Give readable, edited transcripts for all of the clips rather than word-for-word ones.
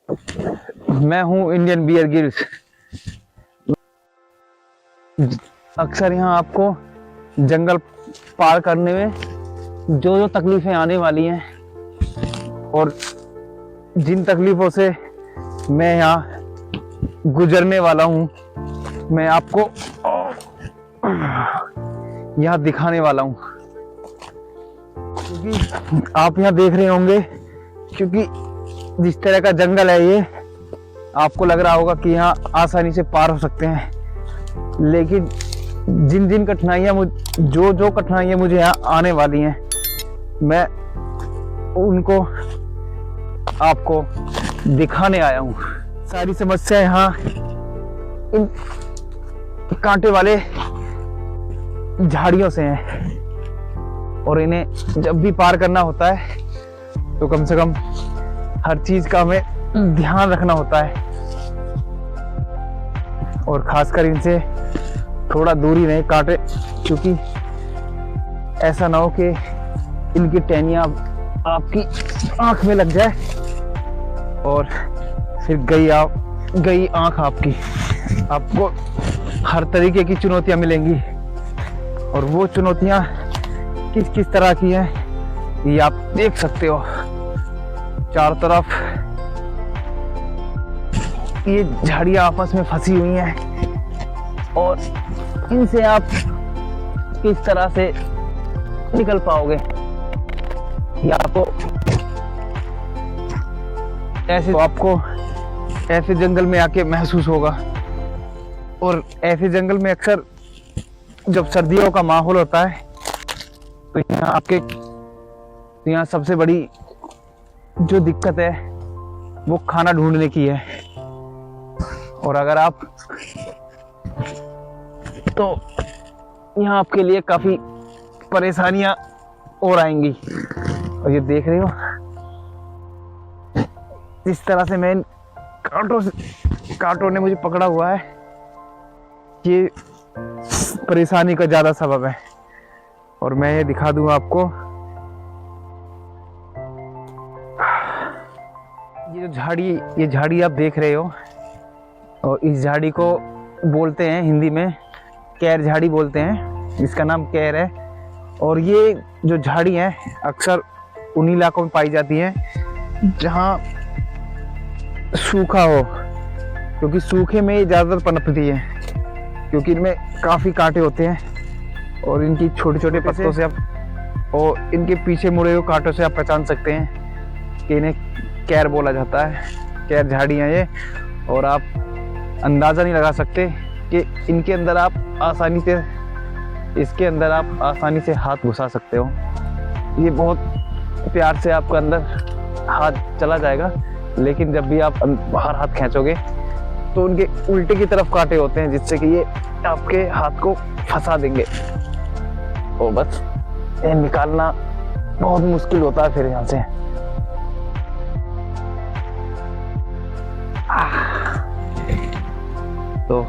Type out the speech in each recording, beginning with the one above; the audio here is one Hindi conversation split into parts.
मैं हूँ इंडियन बियर गिल्स। अक्सर यहाँ आपको जंगल पार करने में जो जो तकलीफें आने वाली हैं और जिन तकलीफों से मैं यहाँ गुजरने वाला हूँ, मैं आपको यहाँ दिखाने वाला हूँ। क्योंकि आप यहाँ देख रहे होंगे, क्योंकि जिस तरह का जंगल है ये, आपको लग रहा होगा कि यहाँ आसानी से पार हो सकते हैं, लेकिन जिन जिन कठिनाइयाँ जो कठिनाइयाँ मुझे यहाँ आने वाली हैं, मैं उनको आपको दिखाने आया हूँ। सारी समस्या यहाँ इन कांटे वाले झाड़ियों से हैं और इन्हें जब भी पार करना होता है तो कम से कम हर चीज का हमें ध्यान रखना होता है और खासकर इनसे थोड़ा दूरी रहे कांटे, क्योंकि ऐसा ना हो कि इनकी टहनियाँ आपकी आंख में लग जाए और फिर गई आंख आपकी। आपको हर तरीके की चुनौतियां मिलेंगी और वो चुनौतियां किस किस तरह की हैं ये आप देख सकते हो। चारों तरफ ये झाड़ियां आपस में फंसी हुई हैं और इनसे आप किस तरह से निकल पाओगे ये आपको ऐसे जंगल में आके महसूस होगा। और ऐसे जंगल में अक्सर जब सर्दियों का माहौल होता है तो यहाँ सबसे बड़ी जो दिक्कत है वो खाना ढूंढने की है। और अगर आप तो यहाँ आपके लिए काफी परेशानियां और आएंगी। और ये देख रहे हो जिस तरह से मैं कांटों ने मुझे पकड़ा हुआ है, ये परेशानी का ज्यादा सबब है। और मैं ये दिखा दूंगा आपको, ये झाड़ी आप देख रहे हो और इस झाड़ी को बोलते हैं हिंदी में कैर झाड़ी बोलते हैं, इसका नाम कैर है। और ये जो झाड़ी है अक्सर उन इलाकों में पाई जाती है जहाँ सूखा हो, क्योंकि सूखे में ये ज़्यादातर पनपती है, क्योंकि इनमें काफ़ी कांटे होते हैं और इनकी छोटे छोटे पत्तों से आप और इनके पीछे मुड़े हुए कांटों से आप पहचान सकते हैं कि इन्हें कैर बोला जाता है। कैर झाड़ी है ये, और आप अंदाज़ा नहीं लगा सकते कि इसके अंदर आप आसानी से हाथ घुसा सकते हो। ये बहुत प्यार से आपका अंदर हाथ चला जाएगा, लेकिन जब भी आप बाहर हाथ खींचोगे तो उनके उल्टे की तरफ कांटे होते हैं, जिससे कि ये आपके हाथ को फंसा देंगे और बस ये निकालना बहुत मुश्किल होता है फिर यहाँ से। तो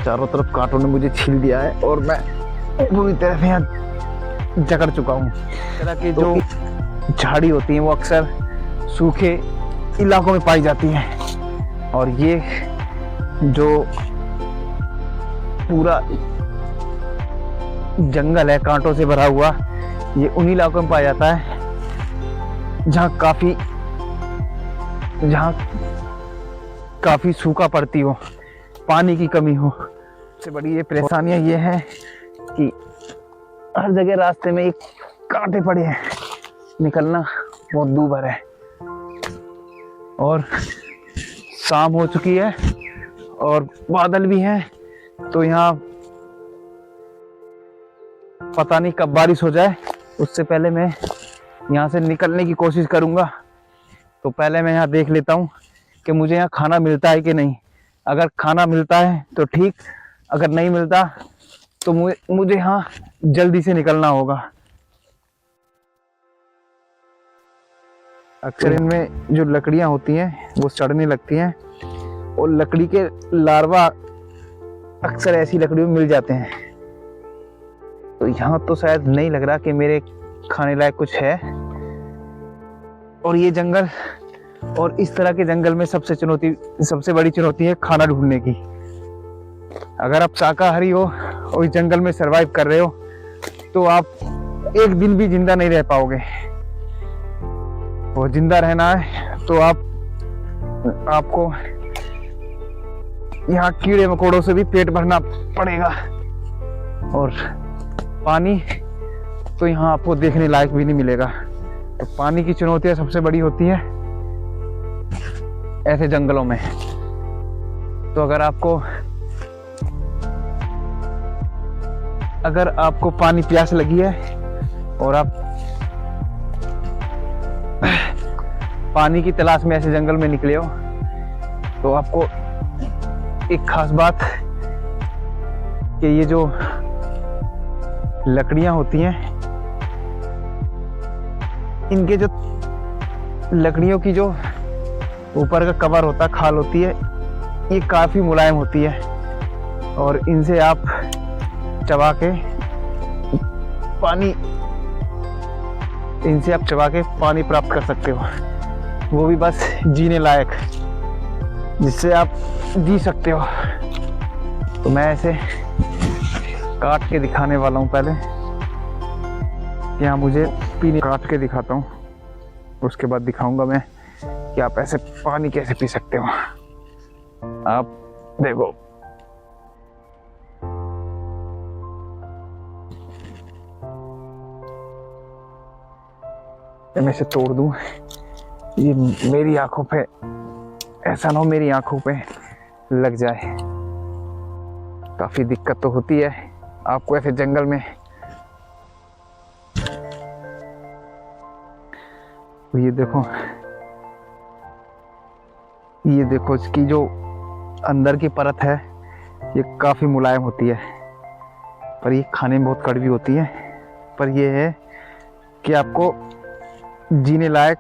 चारों तरफ कांटों ने मुझे छील दिया है और मैं पूरी तरह से यहाँ जकड़ चुका हूँ। इस तरह की जो झाड़ी होती है वो अक्सर सूखे इलाकों में पाई जाती हैं और ये जो पूरा जंगल है कांटों से भरा हुआ, ये उन इलाकों में पाया जाता है जहाँ काफी सूखा पड़ती हो, पानी की कमी हो। सबसे बड़ी ये परेशानियां ये है कि हर जगह रास्ते में एक कांटे पड़े हैं, निकलना बहुत दूभर है। और शाम हो चुकी है और बादल भी हैं, तो यहाँ पता नहीं कब बारिश हो जाए, उससे पहले मैं यहाँ से निकलने की कोशिश करूँगा। तो पहले मैं यहाँ देख लेता हूँ कि मुझे यहाँ खाना मिलता है कि नहीं। अगर खाना मिलता है तो ठीक, अगर नहीं मिलता तो मुझे यहाँ जल्दी से निकलना होगा। अक्सर इनमें जो लकड़ियाँ होती हैं वो सड़ने लगती हैं और लकड़ी के लार्वा अक्सर ऐसी लकड़ियों में मिल जाते हैं। तो यहाँ तो शायद नहीं लग रहा कि मेरे खाने लायक कुछ है। और ये जंगल और इस तरह के जंगल में सबसे बड़ी चुनौती है खाना ढूंढने की। अगर आप शाकाहारी हो और इस जंगल में सरवाइव कर रहे हो तो आप एक दिन भी जिंदा नहीं रह पाओगे। और जिंदा रहना है तो आपको यहाँ कीड़े मकोड़ों से भी पेट भरना पड़ेगा। और पानी तो यहाँ आपको देखने लायक भी नहीं मिलेगा। तो पानी की चुनौतियां सबसे बड़ी होती है ऐसे जंगलों में। तो अगर आपको पानी प्यास लगी है और आप पानी की तलाश में ऐसे जंगल में निकले हो तो आपको एक खास बात कि ये जो लकड़ियां होती हैं, इनके जो लकड़ियों की जो ऊपर का कवर होता है, खाल होती है, ये काफी मुलायम होती है और इनसे आप चबा के पानी प्राप्त कर सकते हो, वो भी बस जीने लायक, जिससे आप जी सकते हो। तो मैं ऐसे काट के दिखाने वाला हूँ पहले। यहाँ मुझे पीने काट के दिखाता हूँ, उसके बाद दिखाऊंगा मैं कि आप ऐसे पानी कैसे पी सकते हो। आप देखो, मैं इसे तोड़ दूं, ये मेरी आंखों पे, ऐसा ना हो मेरी आंखों पे लग जाए। काफी दिक्कत तो होती है आपको ऐसे जंगल में। ये देखो इसकी जो अंदर की परत है ये काफी मुलायम होती है, पर ये खाने में बहुत कड़वी होती है। पर ये है कि आपको जीने लायक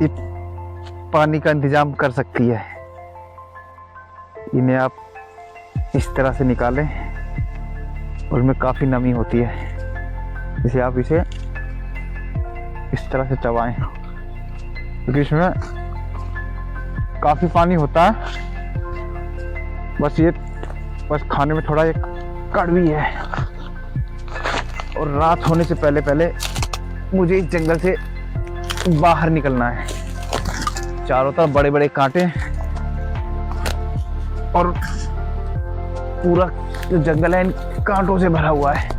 ये पानी का इंतजाम कर सकती है। इन्हें आप इस तरह से निकालें और इसमें काफ़ी नमी होती है, इसे आप इसे इस तरह से चबाएं, क्योंकि इसमें काफ़ी पानी होता है। बस खाने में थोड़ा ये कड़वी है। और रात होने से पहले मुझे इस जंगल से बाहर निकलना है। चारों तरफ बड़े बड़े कांटे और पूरा जो जंगल है इन कांटों से भरा हुआ है।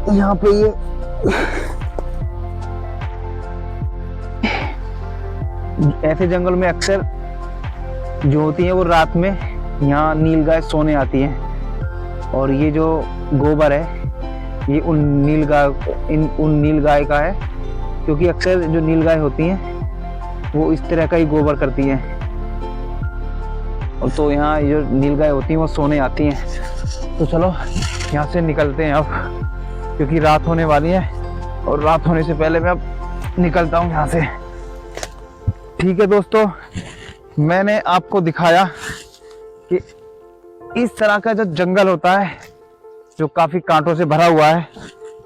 यहाँ पे ये ऐसे जंगल में अक्सर जो होती है वो रात में यहाँ नीलगाय सोने आती हैं। और ये जो गोबर है ये उन नीलगाय का है, क्योंकि अक्सर जो नीलगाय होती हैं वो इस तरह का ही गोबर करती हैं। और तो यहाँ ये जो नीलगाय होती हैं वो सोने आती हैं। तो चलो यहाँ से निकलते हैं अब, क्योंकि रात होने वाली है और रात होने से पहले मैं अब निकलता हूँ यहाँ से। ठीक है दोस्तों, मैंने आपको दिखाया कि इस तरह का जो जंगल होता है जो काफी कांटों से भरा हुआ है,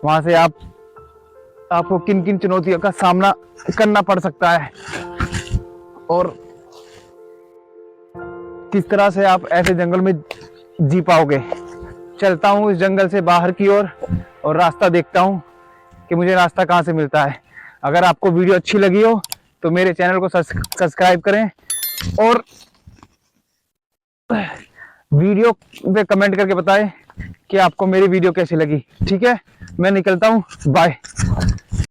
वहां से आपको किन किन चुनौतियों का सामना करना पड़ सकता है और किस तरह से आप ऐसे जंगल में जी पाओगे। चलता हूँ इस जंगल से बाहर की ओर और रास्ता देखता हूँ कि मुझे रास्ता कहाँ से मिलता है। अगर आपको वीडियो अच्छी लगी हो तो मेरे चैनल को सब्सक्राइब करें और वीडियो पे कमेंट करके बताएं कि आपको मेरी वीडियो कैसी लगी। ठीक है, मैं निकलता हूँ, बाय।